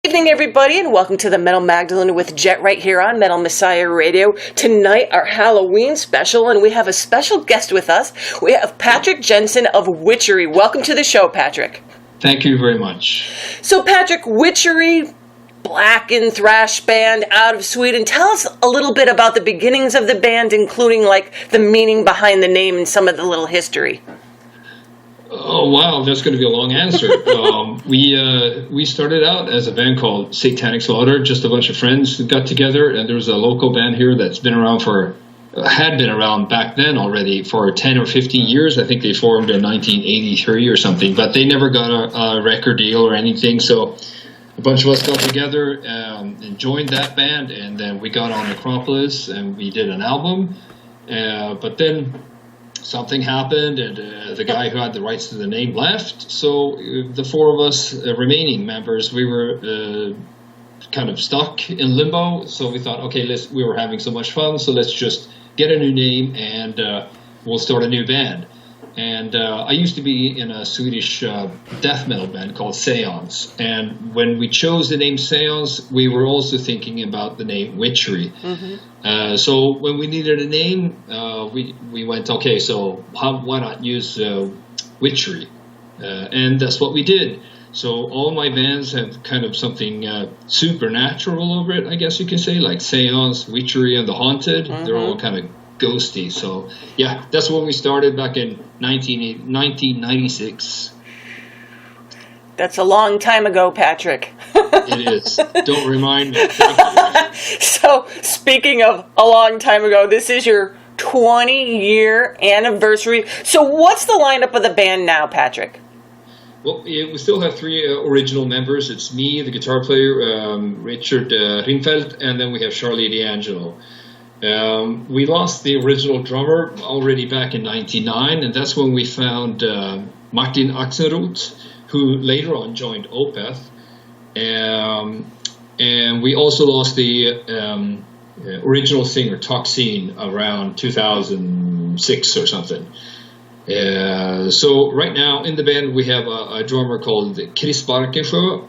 Good evening, everybody, and welcome to the Metal Magdalene with Jet right here on Metal Messiah Radio. Tonight, our Halloween special, and we have a special guest with us. We have Patrick Jensen of WITCHERY. Welcome to the show, Patrick. Thank you very much. So, Patrick, WITCHERY, black and thrash band out of Sweden. Tell us a little bit about the beginnings of the band, including like the meaning behind the name and some of the little history. Oh, wow, that's going to be a long answer. We started out as a band called Satanic Slaughter, just a bunch of friends who got together, and there was a local band here that's been around had been around back then already for 10 or 15 years. I think they formed in 1983 or something, but they never got a record deal or anything, so a bunch of us got together and joined that band, and then we got on Acropolis, and we did an album, but then something happened, and the guy who had the rights to the name left. So the four of us remaining members, we were kind of stuck in limbo. So we thought, okay, we were having so much fun, so let's just get a new name and we'll start a new band. And I used to be in a Swedish death metal band called Seance. And when we chose the name Seance, we were also thinking about the name Witchery. Mm-hmm. So when we needed a name, we went, okay, so why not use Witchery? And that's what we did. So all my bands have kind of something supernatural over it, I guess you can say, like Seance, Witchery, and The Haunted. Mm-hmm. They're all kind of ghosty. So yeah, that's when we started back in 1996. That's a long time ago, Patrick. It is. Don't remind me. So speaking of a long time ago, this is your 20-year anniversary. So what's the lineup of the band now, Patrick? Well, we still have three original members. It's me, the guitar player, Richard Ringfeldt, and then we have Charlie D'Angelo. We lost the original drummer already back in 1999, and that's when we found Martin Axelrod, who later on joined Opeth. And we also lost the original singer, Toxin, around 2006 or something. So right now in the band we have a drummer called Chris Barkensjö,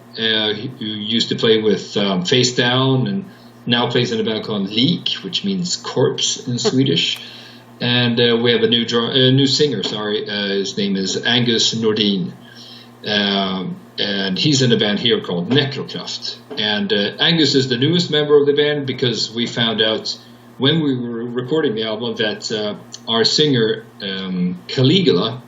who used to play with Face Down and now plays in a band called Lik, which means corpse in Swedish. And we have a new singer, his name is Angus Nordin. And he's in a band here called Necrokraft. And Angus is the newest member of the band because we found out when we were recording the album that our singer, Caligula,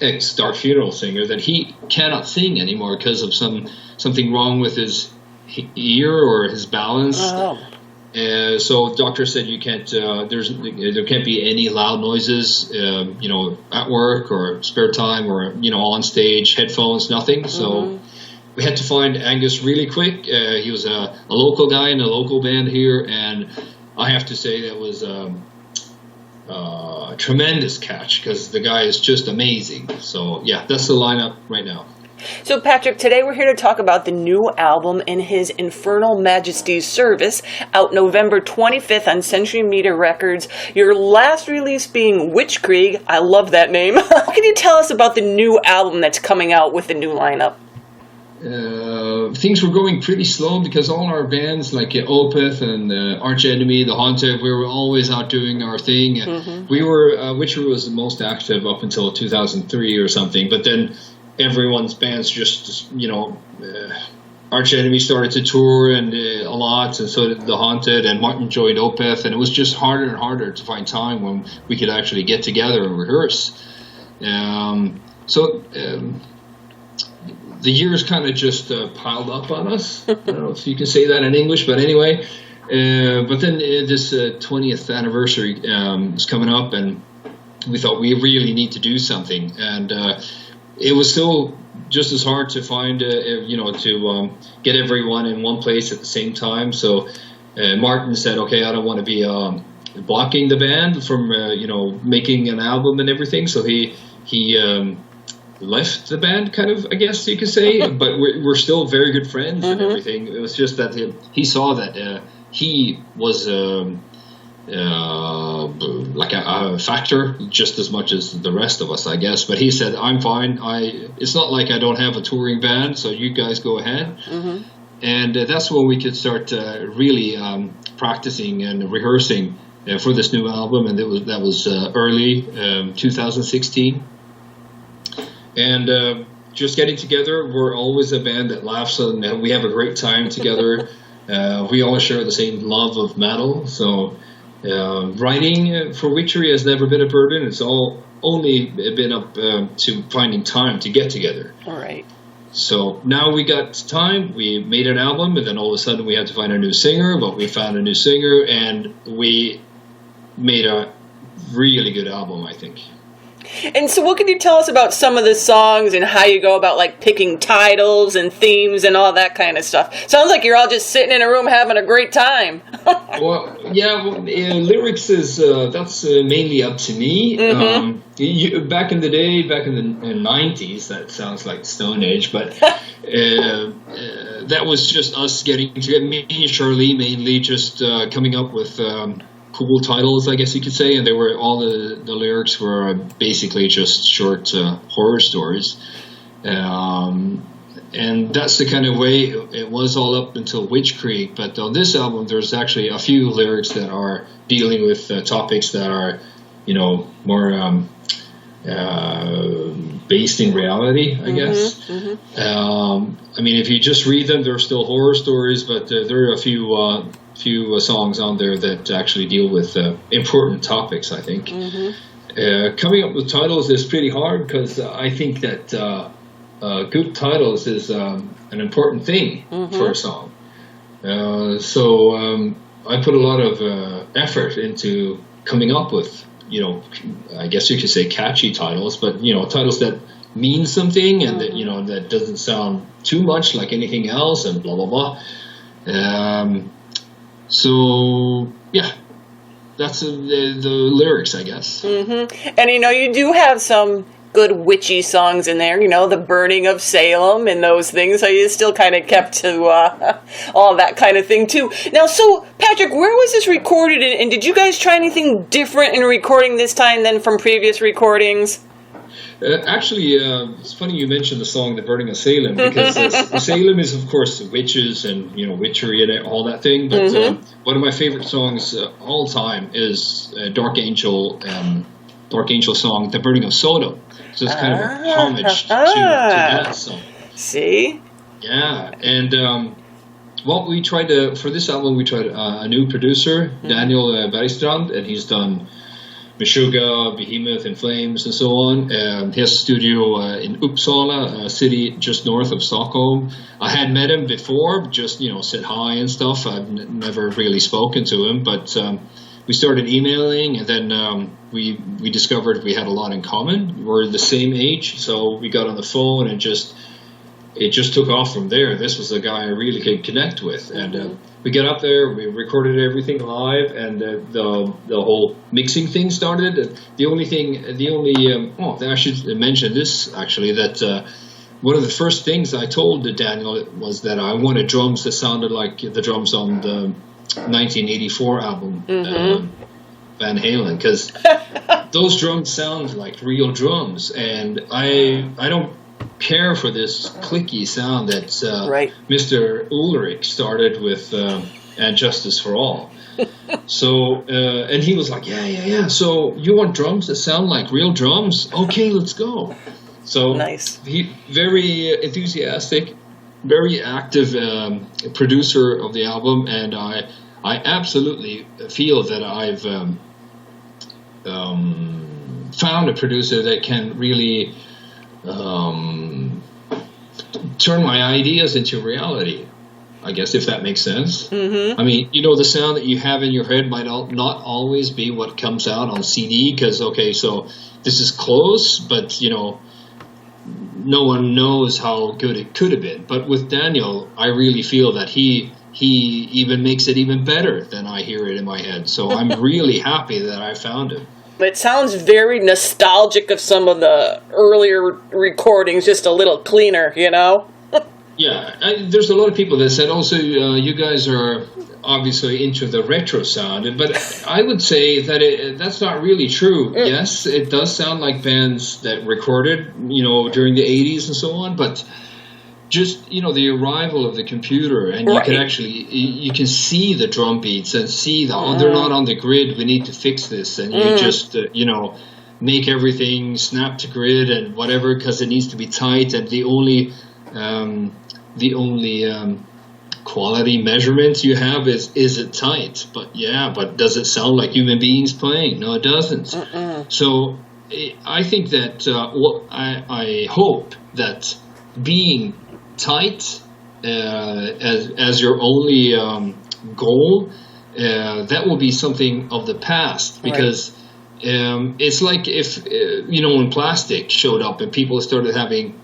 ex-Dark Funeral singer, that he cannot sing anymore because of something wrong with his ear or his balance. Oh. So doctor said you can't. There can't be any loud noises, at work or spare time or on stage, headphones, nothing. So we had to find Angus really quick. He was a local guy in a local band here, and I have to say that was a tremendous catch because the guy is just amazing. So yeah, that's the lineup right now. So, Patrick, today we're here to talk about the new album in his Infernal Majesty's service, out November 25th on Century Media Records. Your last release being Witchkrieg. I love that name. What can you tell us about the new album that's coming out with the new lineup? Things were going pretty slow because all our bands like Opeth and Arch Enemy, The Haunted, we were always out doing our thing. Mm-hmm. We were Witchery was the most active up until 2003 or something, but then everyone's bands just, Arch Enemy started to tour and a lot, and so did The Haunted, and Martin joined Opeth, and it was just harder and harder to find time when we could actually get together and rehearse. The years kind of just piled up on us. I don't know if you can say that in English, but anyway. But then this 20th anniversary is coming up, and we thought we really need to do something, and it was still just as hard to find, to get everyone in one place at the same time. So Martin said, okay, I don't want to be blocking the band from, making an album and everything. So he left the band, kind of, I guess you could say. But we're still very good friends and everything. It was just that he saw that he was like a factor just as much as the rest of us, I guess. But he said, I'm fine. It's not like I don't have a touring band, so you guys go ahead. And that's when we could start really practicing and rehearsing for this new album, and that was early 2016. And just getting together, we're always a band that laughs, and we have a great time together. We all share the same love of metal, so writing for Witchery has never been a burden. It's only been up to finding time to get together. All right. So now we got time, we made an album, and then all of a sudden we had to find a new singer, but we found a new singer, and we made a really good album, I think. And so what can you tell us about some of the songs and how you go about like picking titles and themes and all that kind of stuff? Sounds like you're all just sitting in a room having a great time. Well, yeah, lyrics is that's mainly up to me. Mm-hmm. Back in the day, back in the 90s, that sounds like Stone Age, but that was just us getting together, me and Charlie mainly, just coming up with cool titles, I guess you could say, and they were all the lyrics were basically just short horror stories, and that's the kind of way it was all up until Witch Creek. But on this album, there's actually a few lyrics that are dealing with topics that are, more based in reality, I guess. Mm-hmm. I mean, if you just read them, they're still horror stories, but there are a few songs on there that actually deal with important topics, I think. Mm-hmm. Coming up with titles is pretty hard, because I think that good titles is an important thing mm-hmm. for a song. So I put a lot of effort into coming up with, I guess you could say catchy titles, but, titles that mean something and that, that doesn't sound too much like anything else, and blah, blah, blah. So, yeah, that's the lyrics, I guess. Mm-hmm. And, you do have some good witchy songs in there, the burning of Salem and those things, so you still kind of kept to all that kind of thing, too. Now, so, Patrick, where was this recorded, and did you guys try anything different in recording this time than from previous recordings? Actually, it's funny you mentioned the song "The Burning of Salem," because Salem is, of course, witches and witchery and all that thing. But mm-hmm. One of my favorite songs all time is Dark Angel song "The Burning of Sodom." So it's kind of a homage to that song. See? Yeah, and we tried for this album we tried a new producer, mm-hmm. Daniel Bergstrand, and he's done Meshuggah, Behemoth, In Flames, and so on. He has a studio in Uppsala, a city just north of Stockholm. I had met him before, just, said hi and stuff. I've never really spoken to him, but we started emailing, and then we discovered we had a lot in common. We're the same age, so we got on the phone, and it just took off from there. This was a guy I really could connect with, and we got up there, we recorded everything live, and the whole mixing thing started. I should mention this actually, that one of the first things I told Daniel was that I wanted drums that sounded like the drums on the 1984 album, mm-hmm. Van Halen, because those drums sound like real drums, and I don't care for this clicky sound that right. Mr. Ulrich started with And Justice for All. So, and he was like, yeah. So you want drums that sound like real drums? Okay, let's go. So nice. He very enthusiastic, very active producer of the album, and I absolutely feel that I've found a producer that can really turn my ideas into reality, I guess, if that makes sense. Mm-hmm. I mean, the sound that you have in your head might not always be what comes out on CD, because, so this is close, but, no one knows how good it could have been. But with Daniel, I really feel that he even makes it even better than I hear it in my head. So I'm really happy that I found him. It sounds very nostalgic of some of the earlier recordings, just a little cleaner, Yeah, there's a lot of people that said also you guys are obviously into the retro sound, but I would say that that's not really true. Yes, it does sound like bands that recorded, during the 80s and so on, but just, the arrival of the computer, and you can actually, you can see the drum beats and see they're not on the grid, we need to fix this, and you just, make everything snap to grid and whatever, because it needs to be tight, and the only quality measurements you have is it tight? But does it sound like human beings playing? No, it doesn't. So I think that I hope that being tight as your only goal, that will be something of the past, because it's like if when plastic showed up and people started having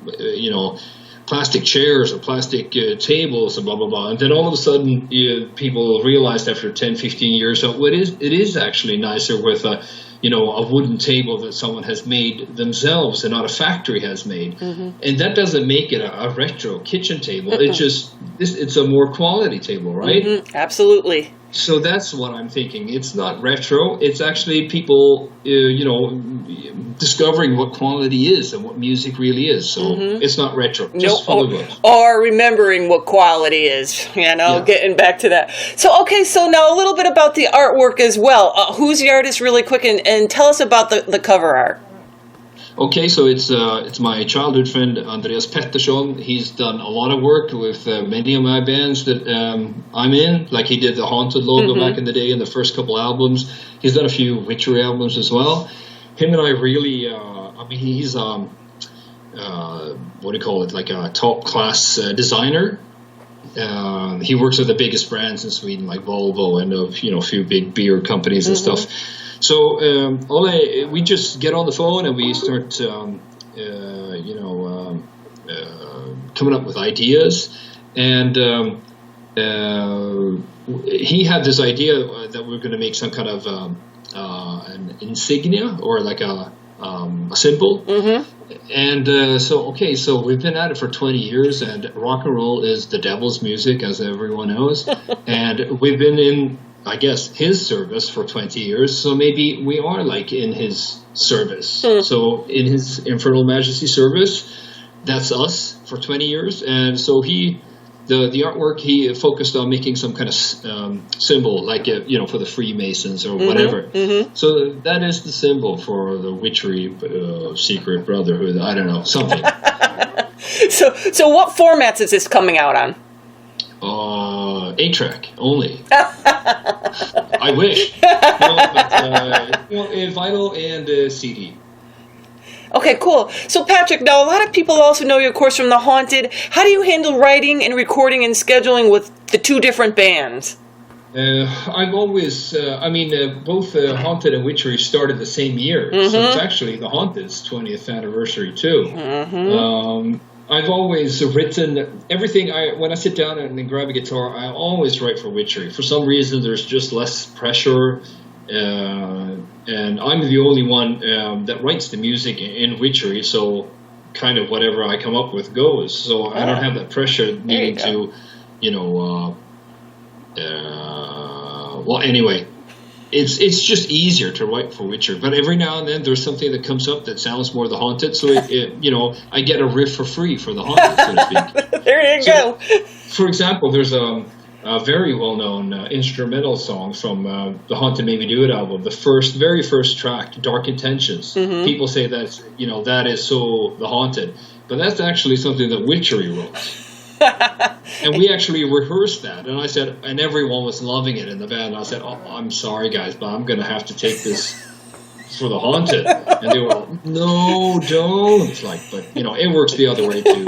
plastic chairs or plastic tables and blah blah blah, and then all of a sudden people realized after 10-15 years that it is actually nicer with a wooden table that someone has made themselves and not a factory has made. And that doesn't make it a retro kitchen table. It's a more quality table, right? Absolutely. So that's what I'm thinking. It's not retro. It's actually people, discovering what quality is and what music really is. So it's not retro. Just follow it. Or remembering what quality is. Getting back to that. So so now a little bit about the artwork as well. Who's the artist, really quick, and tell us about the cover art. Okay, so it's my childhood friend Andreas Pettersson. He's done a lot of work with many of my bands that I'm in. Like he did the Haunted logo back in the day in the first couple albums. He's done a few Witchery albums as well. Him and I really, he's what do you call it? Like a top class designer. He works with the biggest brands in Sweden, like Volvo and a few big beer companies and stuff. So we just get on the phone and we start, coming up with ideas. And he had this idea that we we're going to make some kind of an insignia or like a symbol. And so we've been at it for 20 years, and rock and roll is the devil's music, as everyone knows. And we've been in, I guess, his service for 20 years, so maybe we are like in his service. So in his Infernal Majesty service, that's us for 20 years. And so the artwork, he focused on making some kind of symbol, like for the Freemasons or whatever. So that is the symbol for the Witchery secret brotherhood. I don't know, something. So what formats is this coming out on? 8-track only. I wish. Vinyl and CD. Okay, cool. So Patrick, now a lot of people also know you, of course, from The Haunted. How do you handle writing and recording and scheduling with the two different bands? I've always, both Haunted and Witchery started the same year. So it's actually The Haunted's 20th anniversary too. I've always written everything. When I sit down and grab a guitar, I always write for Witchery. For some reason, there's just less pressure, and I'm the only one that writes the music in Witchery. So, kind of whatever I come up with goes. So I don't have that pressure needing to, well, anyway. It's just easier to write for Witcher, but every now and then there's something that comes up that sounds more The Haunted, so I get a riff for free for The Haunted, so to speak. There you go. For example, there's a very well-known instrumental song from the Haunted Made Me Do It album, the very first track, Dark Intentions. People say that is so The Haunted, but that's actually something that Witchery wrote. And we actually rehearsed that, and I said, and everyone was loving it in the band. And I said, "Oh, I'm sorry, guys, but I'm going to have to take this for The Haunted." And they were like, "No, don't!" But it works the other way too.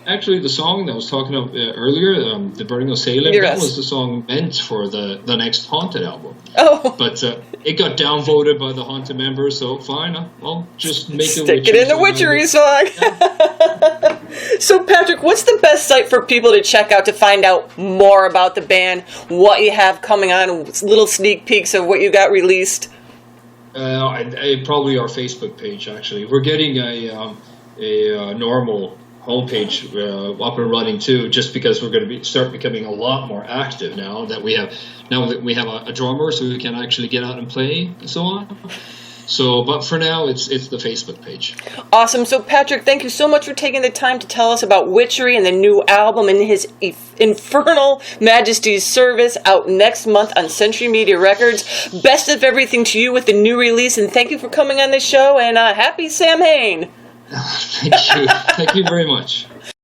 Actually, the song that I was talking about earlier, "The Burning of Salem," that was the song meant for the next Haunted album. But it got downvoted by the Haunted members, so fine, I'll just make it. Stick it in the Witchery song. Yeah. So, Patrick, what's the best site for people to check out to find out more about the band, what you have coming on, little sneak peeks of what you got released? Probably our Facebook page, actually. We're getting a normal homepage up and running too, just because we're going to start becoming a lot more active now that we have a drummer, so we can actually get out and play and so on. So, but for now, it's the Facebook page. Awesome. So, Patrick, thank you so much for taking the time to tell us about Witchery and the new album and his Infernal Majesty's Service out next month on Century Media Records. Best of everything to you with the new release, and thank you for coming on the show, and happy Samhain. Thank you. Thank you very much.